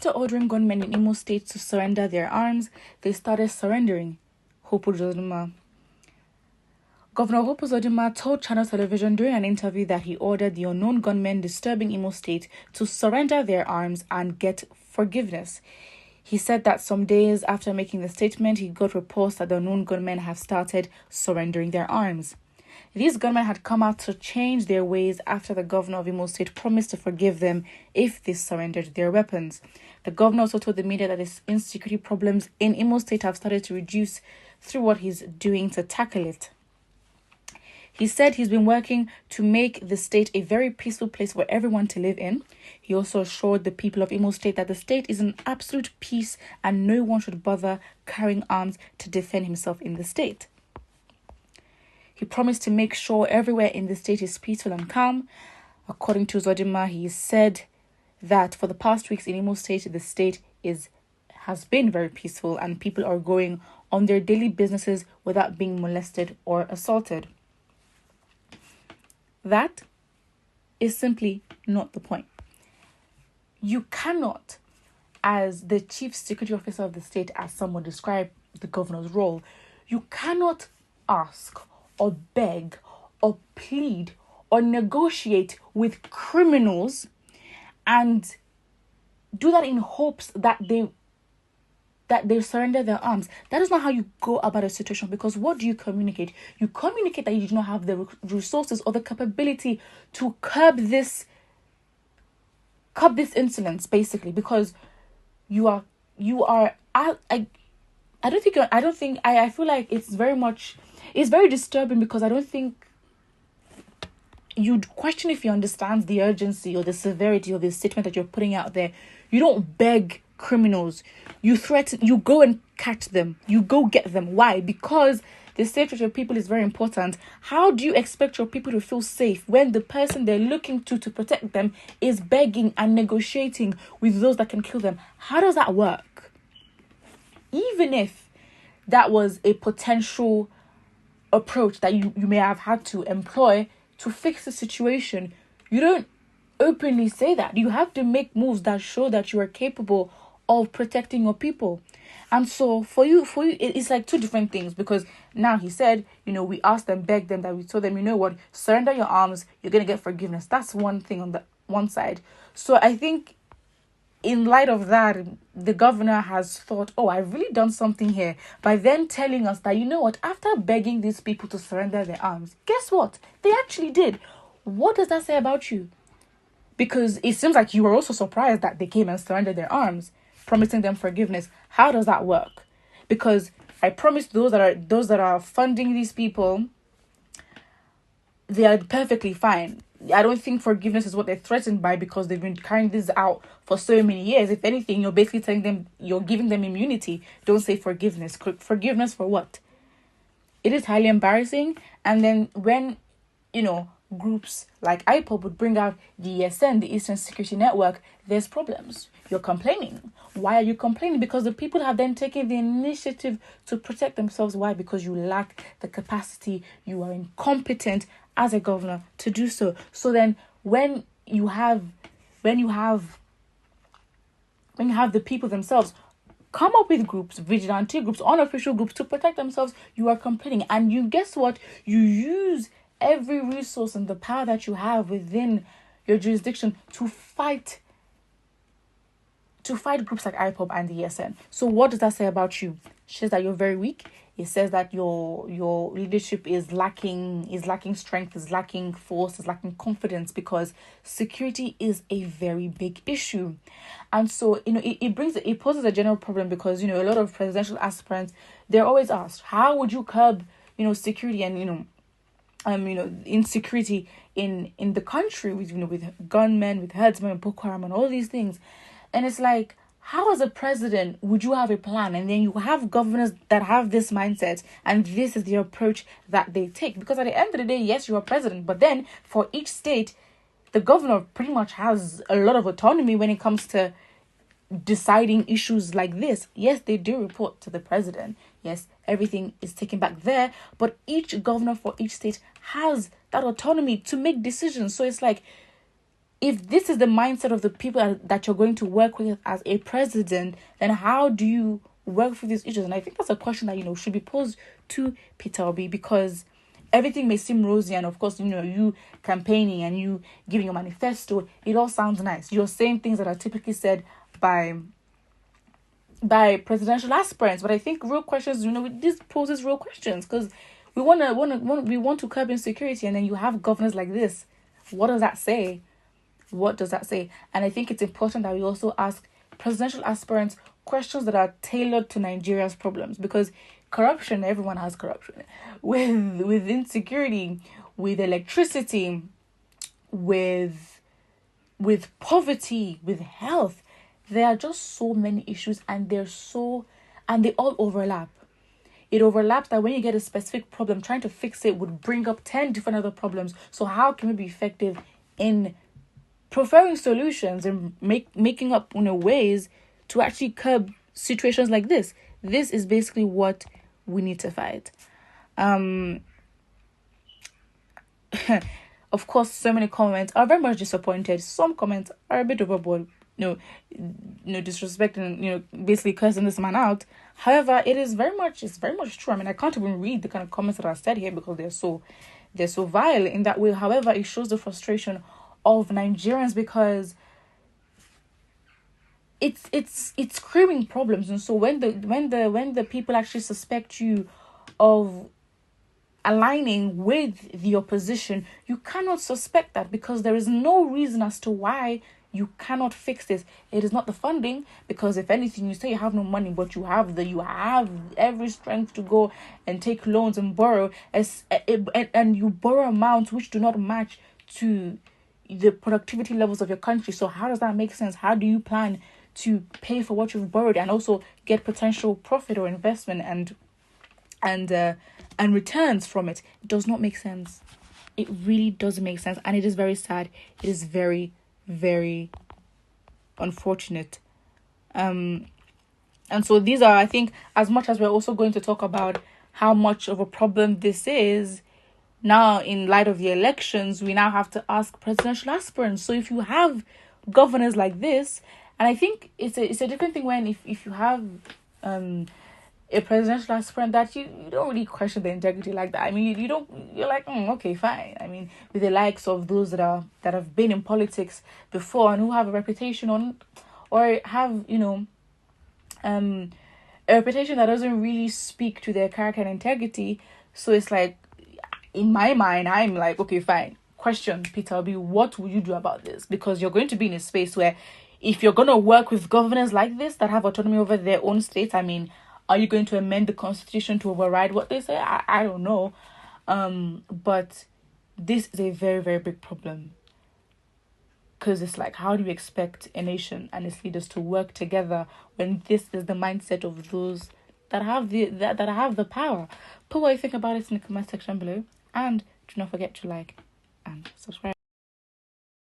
After ordering gunmen in Imo State to surrender their arms, they started surrendering. Hope Uzodinma. Governor Hope Uzodinma told Channel Television during an interview that he ordered the unknown gunmen disturbing Imo State to surrender their arms and get forgiveness. He said that some days after making the statement, he got reports that the unknown gunmen have started surrendering their arms. These gunmen had come out to change their ways after the governor of Imo State promised to forgive them if they surrendered their weapons. The governor also told the media that his insecurity problems in Imo State have started to reduce through what he's doing to tackle it. He said he's been working to make the state a very peaceful place for everyone to live in. He also assured the people of Imo State that the state is in absolute peace and no one should bother carrying arms to defend himself in the state. He promised to make sure everywhere in the state is peaceful and calm. According to Uzodinma, he said that for the past weeks in Imo State, the state has been very peaceful and people are going on their daily businesses without being molested or assaulted. That is simply not the point. You cannot, as the chief security officer of the state, as someone described the governor's role, you cannot ask or beg or plead or negotiate with criminals and do that in hopes that they surrender their arms. That is not how you go about a situation, because what do you communicate? You communicate that you do not have the resources or the capability to curb this insolence, basically, because I feel like it's very disturbing, because I don't think you'd question if you understand the urgency or the severity of the statement that you're putting out there. You don't beg criminals. You threaten, you go and catch them. You go get them. Why? Because the safety of your people is very important. How do you expect your people to feel safe when the person they're looking to protect them is begging and negotiating with those that can kill them? How does that work? Even if that was a potential approach that you may have had to employ to fix the situation, you don't openly say that. You have to make moves that show that you are capable of protecting your people. And so for you, it's like two different things, because now he said, we asked them, begged them, that we told them, surrender your arms, you're going to get forgiveness. That's one thing on the one side. So I think in light of that, the governor has thought, I've really done something here by then telling us that, after begging these people to surrender their arms, guess what? They actually did. What does that say about you? Because it seems like you were also surprised that they came and surrendered their arms, promising them forgiveness. How does that work? Because I promise those that are funding these people, they are perfectly fine. I don't think forgiveness is what they're threatened by, because they've been carrying this out for so many years. If anything, you're basically telling them, you're giving them immunity. Don't say forgiveness. Forgiveness for what? It is highly embarrassing. And then when, groups like IPOB would bring out the ESN, the Eastern Security Network, there's problems. You're complaining. Why are you complaining? Because the people have then taken the initiative to protect themselves. Why? Because you lack the capacity. You are incompetent as a governor to do so. So then when you have the people themselves come up with groups, vigilante groups, unofficial groups to protect themselves, you are complaining. And you guess what? You use every resource and the power that you have within your jurisdiction to fight groups like IPOB and the ESN. So what does that say about you? It says that you're very weak. It says that your leadership is lacking strength, is lacking force, is lacking confidence, because security is a very big issue. And so, it poses a general problem, because, a lot of presidential aspirants, they're always asked, how would you curb, security and, insecurity in the country with gunmen, with herdsmen, Boko Haram, and all these things. And it's like, how as a president would you have a plan, and then you have governors that have this mindset, and this is the approach that they take? Because at the end of the day, yes, you're a president, but then for each state, the governor pretty much has a lot of autonomy when it comes to deciding issues like this. Yes, they do report to the president. Yes, everything is taken back there, but each governor for each state has that autonomy to make decisions. So it's like, if this is the mindset of the people that you're going to work with as a president, then how do you work through these issues? And I think that's a question that, should be posed to Peter Obi, because everything may seem rosy, and of course, you campaigning and you giving a manifesto, it all sounds nice. You're saying things that are typically said by presidential aspirants, but I think real questions, this poses real questions, because we want to curb insecurity, and then you have governors like this. What does that say? What does that say? And I think it's important that we also ask presidential aspirants questions that are tailored to Nigeria's problems, because corruption, everyone has corruption. With insecurity, with electricity, with poverty, with health, there are just so many issues, and they all overlap. It overlaps that when you get a specific problem, trying to fix it would bring up 10 different other problems. So how can we be effective in preferring solutions and making up ways to actually curb situations like this? This is basically what we need to fight. Of course, so many comments are very much disappointed. Some comments are a bit overboard, disrespecting, basically cursing this man out. However, it's very much true. I mean, I can't even read the kind of comments that are said here because they're so vile in that way. However, it shows the frustration of Nigerians, because it's screaming problems. And so when the people actually suspect you of aligning with the opposition, you cannot suspect that, because there is no reason as to why you cannot fix this. It is not the funding, because if anything, you say you have no money, but you have every strength to go and take loans and borrow, and you borrow amounts which do not match to the productivity levels of your country. So how does that make sense? How do you plan to pay for what you've borrowed and also get potential profit or investment and returns from it? It does not make sense. It really doesn't make sense, and it is very sad. It is very, very unfortunate. And so these are, I think, as much as we're also going to talk about how much of a problem this is, now in light of the elections, we now have to ask presidential aspirants. So if you have governors like this, and I think it's a different thing when if you have a presidential aspirant that you don't really question the integrity like that. I mean, you're like, okay, fine. I mean, with the likes of those that have been in politics before and who have a reputation or have, a reputation that doesn't really speak to their character and integrity. So it's like, in my mind, I'm like, okay, fine. Question, Peter Obi, what will you do about this? Because you're going to be in a space where if you're going to work with governors like this that have autonomy over their own states, I mean, are you going to amend the constitution to override what they say? I don't know. But this is a very, very big problem. Because it's like, how do you expect a nation and its leaders to work together when this is the mindset of those that have the power? Put what you think about it in the comment section below. And do not forget to like and subscribe.